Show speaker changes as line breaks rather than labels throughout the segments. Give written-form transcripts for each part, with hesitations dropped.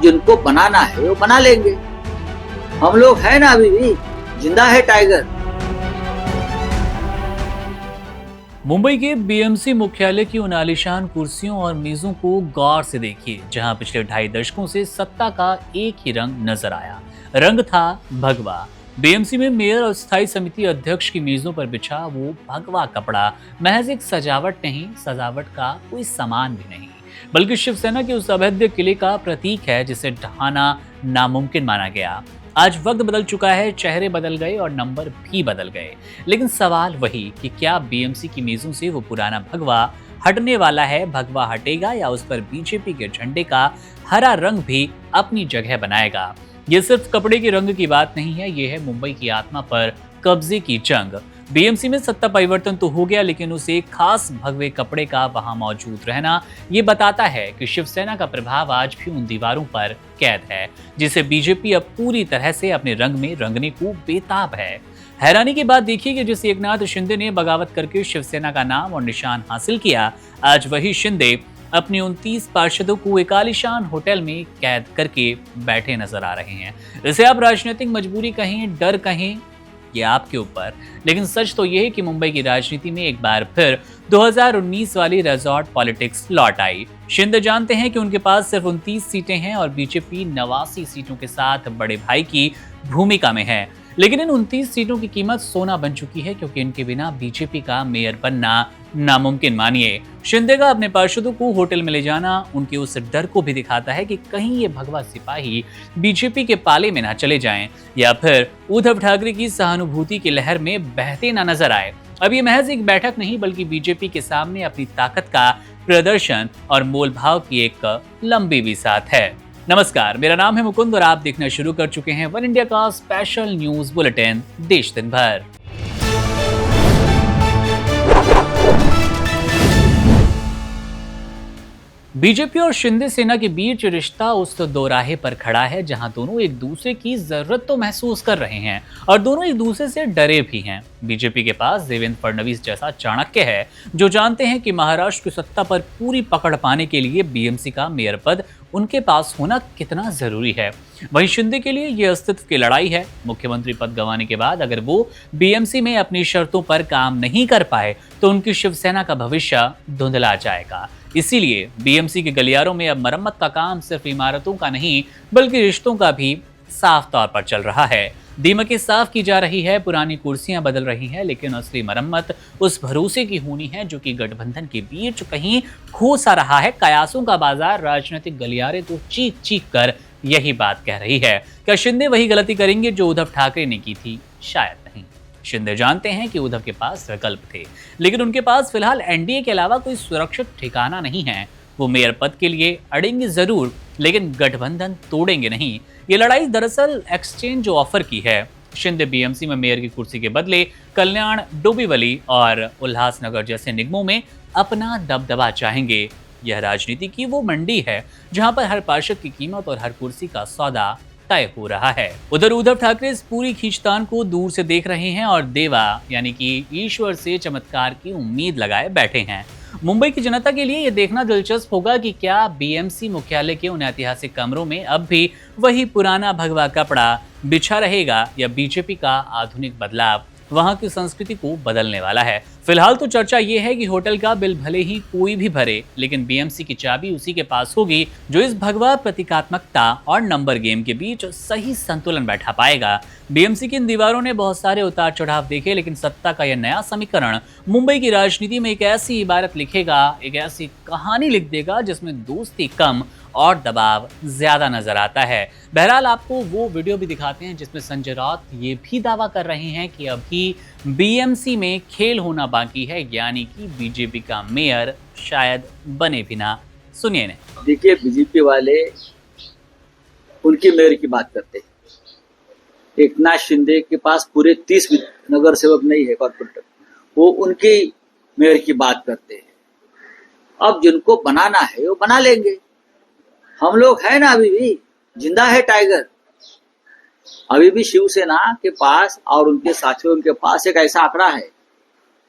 जिनको बनाना है वो बना लेंगे। हम लोग है ना, अभी भी जिंदा है टाइगर।
मुंबई के बीएमसी मुख्यालय की उन आलीशान कुर्सियों और मेजों को गौर से देखिए, जहां पिछले 2.5 दशकों से सत्ता का एक ही रंग नजर आया। रंग था भगवा। बीएमसी में मेयर और स्थायी समिति अध्यक्ष की मेजों पर बिछा वो भगवा कपड़ा महज एक सजावट नहीं, सजावट का कोई सामान भी नहीं, बल्कि शिवसेना के उस अभेद्य किले का प्रतीक है जिसे ढहाना नामुमकिन माना गया। आज वक्त बदल चुका है, चेहरे बदल गए और नंबर भी बदल गए, लेकिन सवाल वही कि क्या बीएमसी की मेजों से वो पुराना भगवा हटने वाला है? भगवा हटेगा या उस पर बीजेपी के झंडे का हरा रंग भी अपनी जगह बनाएगा? ये सिर्फ कपड़े के रंग की बात नहीं है, ये है मुंबई की आत्मा पर कब्जे की जंग। बीएमसी में सत्ता परिवर्तन तो हो गया, लेकिन उस एक खास भगवे कपड़े का वहां मौजूद रहना ये बताता है कि शिवसेना का प्रभाव आज भी उन दीवारों पर कैद है, जिसे बीजेपी अब पूरी तरह से अपने रंग में रंगने को बेताब है। हैरानी की बात देखिए कि जिस एकनाथ शिंदे ने बगावत करके शिवसेना का नाम और निशान हासिल किया, आज वही शिंदे अपने 29 पार्षदों को एक आलीशान होटल में कैद करके बैठे नजर आ रहे हैं। इसे आप राजनीतिक मजबूरी कहें, डर कहें, ये आपके ऊपर, लेकिन सच तो यह है कि मुंबई की राजनीति में एक बार फिर 2019 वाली रिजॉर्ट पॉलिटिक्स लौट आई। शिंदे जानते हैं कि उनके पास सिर्फ 29 सीटें हैं और बीजेपी 89 सीटों के साथ बड़े भाई की भूमिका में है, लेकिन इन 29 सीटों की कीमत सोना बन चुकी है, क्योंकि इनके बिना बीजेपी का मेयर बनना नामुमकिन मानिए। शिंदे का अपने पार्षदों को होटल में ले जाना उनके उस डर को भी दिखाता है कि कहीं ये भगवा सिपाही बीजेपी के पाले में ना चले जाएं, या फिर उद्धव ठाकरे की सहानुभूति की लहर में बहते ना नजर आए। अब ये महज एक बैठक नहीं, बल्कि बीजेपी के सामने अपनी ताकत का प्रदर्शन और मोलभाव की एक लंबी बिसात है। नमस्कार, मेरा नाम है मुकुंद और आप देखना शुरू कर चुके हैं वन इंडिया का स्पेशल न्यूज बुलेटिन देश दिन भर। बीजेपी और शिंदे सेना के बीच रिश्ता उस दोराहे पर खड़ा है जहां दोनों एक दूसरे की जरूरत तो महसूस कर रहे हैं और दोनों एक दूसरे से डरे भी हैं। बीजेपी के पास देवेंद्र फडणवीस जैसा चाणक्य है जो जानते हैं कि महाराष्ट्र की सत्ता पर पूरी पकड़ पाने के लिए बीएमसी का मेयर पद उनके पास होना कितना जरूरी है। वहीं शिंदे के लिए यह अस्तित्व की लड़ाई है। मुख्यमंत्री पद गंवाने के बाद अगर वो बीएमसी में अपनी शर्तों पर काम नहीं कर पाए तो उनकी शिवसेना का भविष्य धुंधला जाएगा। इसीलिए बीएमसी के गलियारों में अब मरम्मत का काम सिर्फ इमारतों का नहीं, बल्कि रिश्तों का भी साफ तौर पर चल रहा है। दीमकें साफ की जा रही है, पुरानी कुर्सियां बदल रही हैं, लेकिन असली मरम्मत उस भरोसे की होनी है जो कि गठबंधन के बीच कहीं खो सा रहा है। कयासों का बाजार, राजनीतिक गलियारे तो चीख चीख कर यही बात कह रही है। क्या शिंदे वही गलती करेंगे जो उद्धव ठाकरे ने की थी? शायद नहीं। शिंदे जानते हैं कि उद्धव के पास विकल्प थे, लेकिन उनके पास फिलहाल एनडीए के अलावा कोई सुरक्षित ठिकाना नहीं है। वो मेयर पद के लिए अड़ेंगे जरूर, लेकिन गठबंधन तोड़ेंगे नहीं। ये लड़ाई दरअसल एक्सचेंज ऑफर की है। शिंदे बीएमसी में मेयर की कुर्सी के बदले कल्याण, डोंबिवली और उल्हासनगर जैसे निगमों में अपना दबदबा चाहेंगे। यह राजनीति की वो मंडी है जहां पर हर पार्षद की कीमत और हर कुर्सी का सौदा तय हो रहा है। उधर उद्धव ठाकरे इस पूरी खींचतान को दूर से देख रहे हैं और देवा यानी कि ईश्वर से चमत्कार की उम्मीद लगाए बैठे हैं। मुंबई की जनता के लिए यह देखना दिलचस्प होगा कि क्या बीएमसी मुख्यालय के उन ऐतिहासिक कमरों में अब भी वही पुराना भगवा कपड़ा बिछा रहेगा या बीजेपी का आधुनिक बदलाव वहां की संस्कृति को बदलने वाला है। फिलहाल तो चर्चा ये है कि होटल का बिल भले ही कोई भी भरे, लेकिन बीएमसी की चाबी उसी के पास होगी जो इस भगवा प्रतीकात्मकता और नंबर गेम के बीच सही संतुलन बैठा पाएगा। बीएमसी की इन दीवारों ने बहुत सारे उतार चढ़ाव देखे, लेकिन सत्ता का यह नया समीकरण मुंबई की राजनीति में एक ऐसी इबारत लिखेगा, एक ऐसी कहानी लिख देगा जिसमें दोस्ती कम और दबाव ज्यादा नजर आता है। बहरहाल आपको वो वीडियो भी दिखाते हैं जिसमें संजय राउत ये भी दावा कर रहे हैं कि अभी बीएमसी में खेल होना बाकी है, यानी कि बीजेपी का मेयर शायद बने भी ना। सुनिए ने।
देखिए, बीजेपी वाले उनके मेयर की बात करते हैं। एकनाथ शिंदे के पास पूरे 30 नगर सेवक नहीं है कॉर्पोरेटर, वो उनके मेयर की बात करते हैं। अब जिनको बनाना है वो बना लेंगे। हम लोग है ना, अभी भी जिंदा है टाइगर। अभी भी शिवसेना के पास और उनके साथियों के पास एक ऐसा आंकड़ा है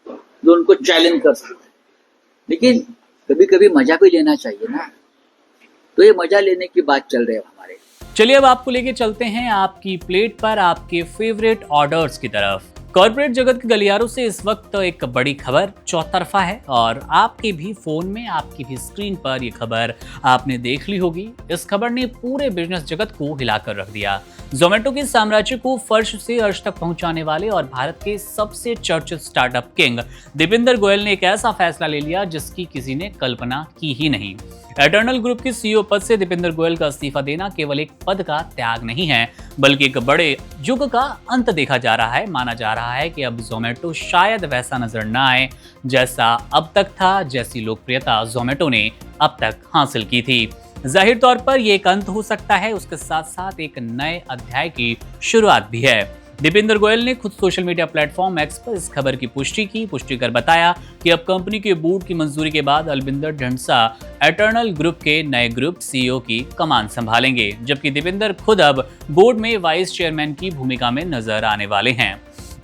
जो उनको चैलेंज कर सकता है। लेकिन कभी कभी मजा भी लेना चाहिए ना। तो ये मजा लेने की बात चल रही है हमारे।
चलिए अब आपको लेके चलते हैं आपकी प्लेट पर आपके फेवरेट ऑर्डर्स की तरफ। कॉर्पोरेट जगत के गलियारों से इस वक्त एक बड़ी खबर चौतरफा है और आपके भी फोन में, आपकी भी स्क्रीन पर ये खबर आपने देख ली होगी। इस खबर ने पूरे बिजनेस जगत को हिलाकर रख दिया। जोमेटो के साम्राज्य को फर्श से अर्श तक पहुंचाने वाले और भारत के सबसे चर्चित स्टार्टअप किंग दीपिंदर गोयल ने एक ऐसा फैसला ले लिया जिसकी किसी ने कल्पना की ही नहीं। एटर्नल ग्रुप के सीईओ पद से दीपिंदर गोयल का इस्तीफा देना केवल एक पद का त्याग नहीं है, बल्कि एक बड़े युग का अंत देखा जा रहा है। माना जा रहा है कि अब जोमेटो शायद वैसा नजर न आए जैसा अब तक था, जैसी लोकप्रियता जोमेटो ने अब तक हासिल की थी। जाहिर तौर पर यह एक अंत हो सकता है, उसके साथ साथ एक नए अध्याय की शुरुआत भी है। दीपिंदर गोयल ने खुद सोशल मीडिया प्लेटफॉर्म एक्स पर इस खबर की पुष्टि कर बताया कि अब कंपनी के बोर्ड की मंजूरी के बाद अलबिंदर ढंसा एटर्नल ग्रुप के नए ग्रुप सीईओ की कमान संभालेंगे, जबकि दीपिंदर खुद अब बोर्ड में वाइस चेयरमैन की भूमिका में नजर आने वाले हैं।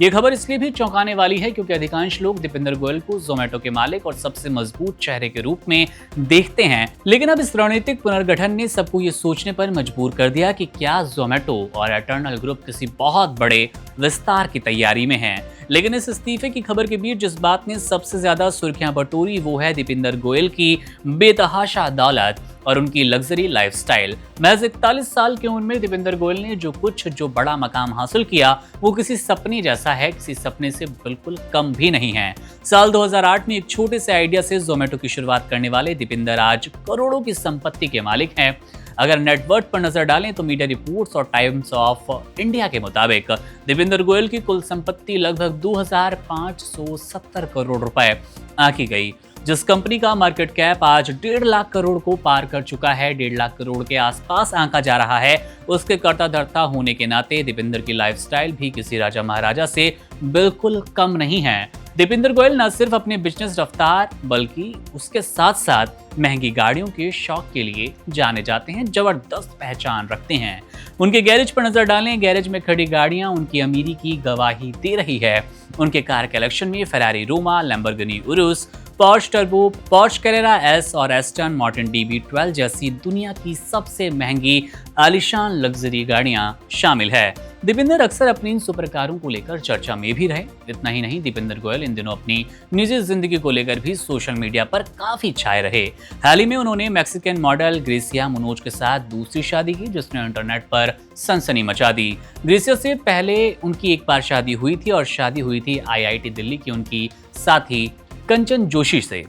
ये खबर इसलिए भी चौंकाने वाली है क्योंकि अधिकांश लोग दीपिंदर गोयल को जोमेटो के मालिक और सबसे मजबूत चेहरे के रूप में देखते हैं, लेकिन अब इस रणनीतिक पुनर्गठन ने सबको ये सोचने पर मजबूर कर दिया कि क्या जोमेटो और एटर्नल ग्रुप किसी बहुत बड़े विस्तार की तैयारी में हैं। लेकिन इस इस्तीफे की खबर के बीच जिस बात ने सबसे ज्यादा सुर्खियां बटोरी वो है दीपिंदर गोयल की बेतहाशा दौलत और उनकी लग्जरी लाइफस्टाइल। महज 41 साल की उम्र में दीपिंदर गोयल ने जो बड़ा मकाम हासिल किया वो किसी सपने जैसा है, किसी सपने से बिल्कुल कम भी नहीं है। साल 2008 में एक छोटे से आइडिया से जोमेटो की शुरुआत करने वाले दीपिंदर आज करोड़ों की संपत्ति के मालिक हैं। अगर नेटवर्थ पर नजर डालें तो मीडिया रिपोर्ट्स और टाइम्स ऑफ इंडिया के मुताबिक दीपिंदर गोयल की कुल संपत्ति लगभग 2570 करोड़ रुपए आंकी गई, जिस कंपनी का मार्केट कैप आज 1.5 लाख करोड़ को पार कर चुका है, 1.5 लाख करोड़ के आसपास आंका जा रहा है। उसके कर्ता धर्ता होने के नाते दीपिंदर की लाइफस्टाइल भी किसी राजा महाराजा से बिल्कुल कम नहीं है। दीपिंदर गोयल न सिर्फ अपने बिजनेस रफ्तार बल्कि उसके साथ साथ महंगी गाड़ियों के शौक के लिए जाने जाते हैं, जबरदस्त पहचान रखते हैं। उनके गैरेज पर नजर डालें, गैरेज में खड़ी गाड़ियां उनकी अमीरी की गवाही दे रही है। उनके कार कलेक्शन में Ferrari Roma, Lamborghini Urs, Porsche turbo, Porsche Carrara S और एस्टन मार्टिन DB12 जैसी दुनिया की सबसे महंगी आलीशान लग्जरी गाड़ियां शामिल है। दीपिंदर अक्सर अपनी इन सुपर कारों को लेकर चर्चा में भी रहे। इतना ही नहीं, दीपिंदर गोयल इन दिनों अपनी निजी जिंदगी को लेकर भी सोशल मीडिया पर काफी छाए रहे। हाल ही में उन्होंने मैक्सिकन मॉडल ग्रेसिया मुनोज के साथ दूसरी शादी की, जिसने इंटरनेट पर सनसनी मचा दी। ग्रेसिया से पहले उनकी एक बार शादी हुई थी और शादी हुई थी IIT दिल्ली की उनकी साथी कंचन जोशी से।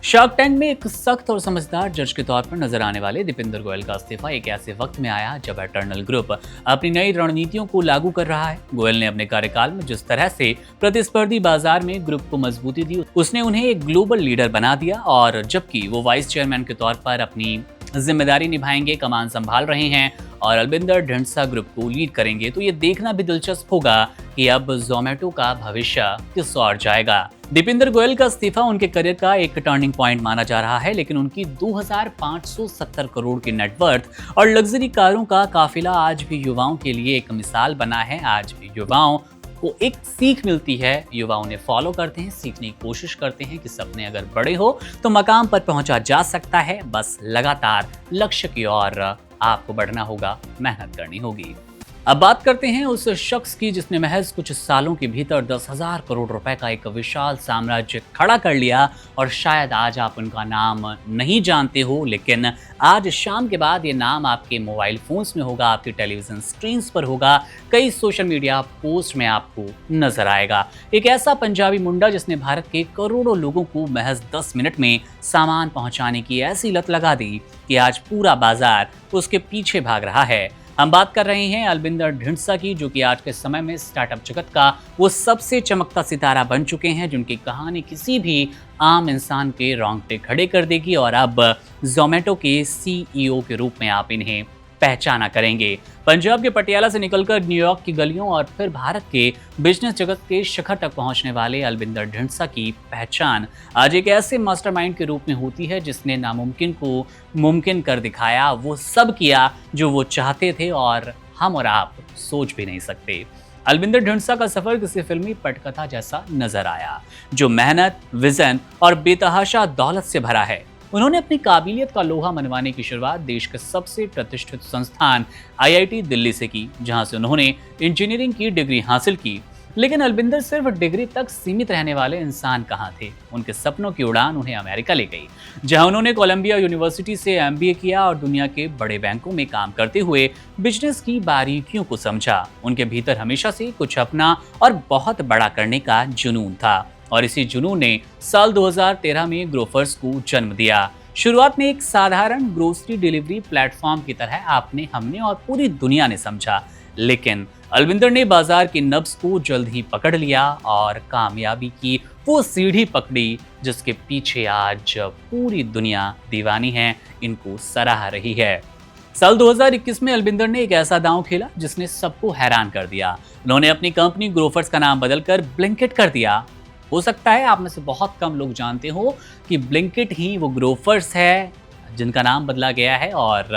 शार्क टैंक में एक सख्त और समझदार जज के तौर पर नजर आने वाले दीपिंदर गोयल का इस्तीफा एक ऐसे वक्त में आया जब एटर्नल ग्रुप अपनी नई रणनीतियों को लागू कर रहा है। गोयल ने अपने कार्यकाल में जिस तरह से प्रतिस्पर्धी बाजार में ग्रुप को मजबूती दी, उसने उन्हें एक ग्लोबल लीडर बना दिया। और जबकि वो वाइस चेयरमैन के तौर पर अपनी जिम्मेदारी निभाएंगे, कमान संभाल रहे हैं और अलबिंदर ढंसा ग्रुप को लीड करेंगे, तो ये देखना भी दिलचस्प होगा कि अब जोमेटो का भविष्य किस ओर जाएगा। दीपिंदर गोयल का इस्तीफा उनके करियर का एक टर्निंग पॉइंट माना जा रहा है, लेकिन उनकी 2570 करोड़ की नेटवर्थ और लग्जरी कारों का काफिला आज भी युवाओं के लिए एक मिसाल बना है। आज भी युवाओं को एक सीख मिलती है, युवा उन्हें फॉलो करते हैं, सीखने की कोशिश करते हैं कि सपने अगर बड़े हो तो मकाम पर पहुंचा जा सकता है, बस लगातार लक्ष्य की ओर आपको बढ़ना होगा, मेहनत करनी होगी। अब बात करते हैं उस शख्स की जिसने महज कुछ सालों के भीतर 10,000 करोड़ रुपए का एक विशाल साम्राज्य खड़ा कर लिया। और शायद आज आप उनका नाम नहीं जानते हो, लेकिन आज शाम के बाद ये नाम आपके मोबाइल फोन्स में होगा, आपके टेलीविजन स्क्रीन पर होगा, कई सोशल मीडिया पोस्ट में आपको नजर आएगा। एक ऐसा पंजाबी मुंडा जिसने भारत के करोड़ों लोगों को महज 10 मिनट में सामान पहुंचाने की ऐसी लत लगा दी कि आज पूरा बाजार उसके पीछे भाग रहा है। हम बात कर रहे हैं अलबिंदर ढिंडसा की, जो कि आज के समय में स्टार्टअप जगत का वो सबसे चमकता सितारा बन चुके हैं, जिनकी कहानी किसी भी आम इंसान के रोंगटे खड़े कर देगी। और अब जोमेटो के CEO के रूप में आप इन्हें पहचाना करेंगे। पंजाब के पटियाला से निकलकर न्यूयॉर्क की गलियों और फिर भारत के बिजनेस जगत के शिखर तक पहुंचने वाले अलबिंदर ढिंडसा की पहचान आज एक ऐसे मास्टरमाइंड के रूप में होती है जिसने नामुमकिन को मुमकिन कर दिखाया। वो सब किया जो वो चाहते थे और हम और आप सोच भी नहीं सकते। अलबिंदर ढिंडसा का सफर किसी फिल्मी पटकथा जैसा नजर आया, जो मेहनत, विजन और बेतहाशा दौलत से भरा है। उन्होंने अपनी काबिलियत का लोहा मनवाने की शुरुआत देश के सबसे प्रतिष्ठित संस्थान IIT दिल्ली से की, जहां से उन्होंने इंजीनियरिंग की डिग्री हासिल की। लेकिन अलविंदर सिर्फ डिग्री तक सीमित रहने वाले इंसान कहाँ थे। उनके सपनों की उड़ान उन्हें अमेरिका ले गई, जहां उन्होंने कोलंबिया यूनिवर्सिटी से MBA किया और दुनिया के बड़े बैंकों में काम करते हुए बिजनेस की बारीकियों को समझा। उनके भीतर हमेशा से कुछ अपना और बहुत बड़ा करने का जुनून था, और इसी जुनून ने साल 2013 में ग्रोफर्स को जन्म दिया। शुरुआत में एक साधारण ग्रोसरी डिलीवरी प्लेटफॉर्म की तरह आपने, हमने और पूरी दुनिया ने समझा, लेकिन अलविंदर ने बाजार की नब्ज को जल्द ही पकड़ लिया और कामयाबी की वो सीढ़ी पकड़ी जिसके पीछे आज पूरी दुनिया दीवानी है, इनको सराह रही है। साल 2021 में अलविंदर ने एक ऐसा दांव खेला जिसने सबको हैरान कर दिया। उन्होंने अपनी कंपनी ग्रोफर्स का नाम बदलकर ब्लिंकिट कर दिया। हो सकता है आप में से बहुत कम लोग जानते हो कि ब्लिंकिट ही वो ग्रोफर्स है जिनका नाम बदला गया है और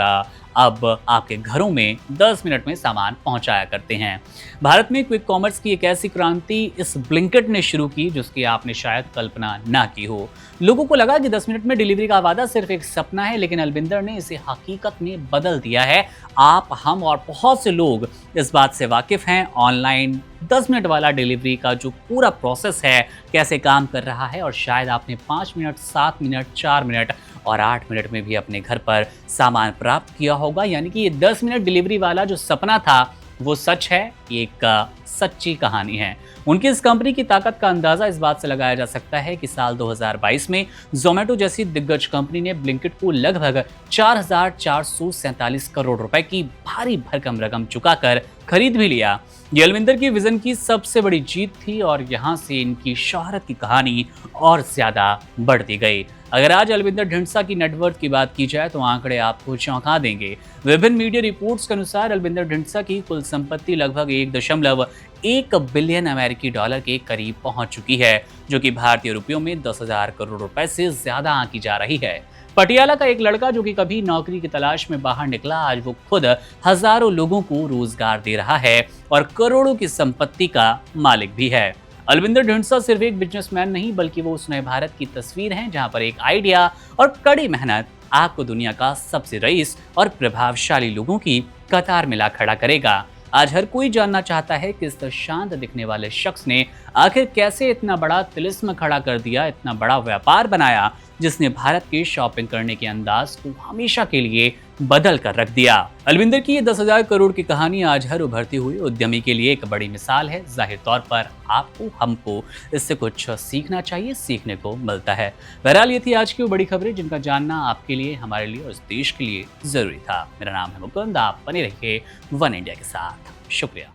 अब आपके घरों में 10 मिनट में सामान पहुंचाया करते हैं। भारत में क्विक कॉमर्स की एक ऐसी क्रांति इस ब्लिंकिट ने शुरू की जिसकी आपने शायद कल्पना ना की हो। लोगों को लगा कि 10 मिनट में डिलीवरी का वादा सिर्फ एक सपना है, लेकिन अलविंदर ने इसे हकीकत में बदल दिया है। आप, हम और बहुत से लोग इस बात से वाकिफ हैं ऑनलाइन 10 मिनट वाला डिलीवरी का जो पूरा प्रोसेस है कैसे काम कर रहा है, और शायद आपने 5 मिनट, 7 मिनट, 4 मिनट और 8 मिनट में भी अपने घर पर सामान प्राप्त किया होगा। यानी कि ये 10 मिनट डिलीवरी वाला जो सपना था वो सच है, एक सच्ची कहानी है। उनकी इस कंपनी की ताकत का अंदाजा इस बात से लगाया जा सकता है कि साल 2022 में जोमेटो जैसी दिग्गज कंपनी ने ब्लिंकिट को लगभग 4,447 करोड़ रुपए की भारी भरकम रकम चुकाकर खरीद भी लिया। ये अलविंदर की विजन की सबसे बड़ी जीत थी और यहाँ से इनकी शोहरत की कहानी और ज्यादा बढ़ती गई। अगर आज अलविंदर ढिंडसा की नेटवर्थ की बात की जाए तो आंकड़े आपको चौंका देंगे। विभिन्न मीडिया रिपोर्ट्स के अनुसार अलविंदर ढिंडसा की कुल संपत्ति लगभग 1.1 बिलियन अमेरिकी डॉलर के करीब पहुंच चुकी है, जो कि भारतीय रुपयों में 10,000 करोड़ रुपए से ज्यादा आंकी जा रही है। पटियाला का एक लड़का जो कि कभी नौकरी की तलाश में बाहर निकला, आज वो खुद हजारों लोगों को रोजगार दे रहा है और करोड़ों की संपत्ति का मालिक भी है। अलविंदर ढिंडसा सिर्फ एक बिजनेसमैन नहीं, बल्कि वो उस नए भारत की तस्वीर हैं जहां पर एक आइडिया और कड़ी मेहनत आपको दुनिया का सबसे रईस और प्रभावशाली लोगों की कतार में ला खड़ा करेगा। आज हर कोई जानना चाहता है कि इस शांत दिखने वाले शख्स ने आखिर कैसे इतना बड़ा तिलिस्म खड़ा कर दिया, इतना बड़ा व्यापार बनाया जिसने भारत के शॉपिंग करने के अंदाज को हमेशा के लिए बदल कर रख दिया। अलविंदर की ये 10,000 करोड़ की कहानी आज हर उभरती हुई उद्यमी के लिए एक बड़ी मिसाल है। जाहिर तौर पर आपको, हमको इससे कुछ सीखना चाहिए, सीखने को मिलता है। बहरहाल ये थी आज की वो बड़ी खबरें जिनका जानना आपके लिए, हमारे लिए और इस देश के लिए जरूरी था। मेरा नाम है मुकुंद, आप बने रहिए वन इंडिया के साथ। शुक्रिया।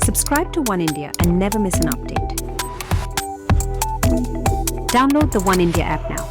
Subscribe to One India and never miss an update. Download the One India app now.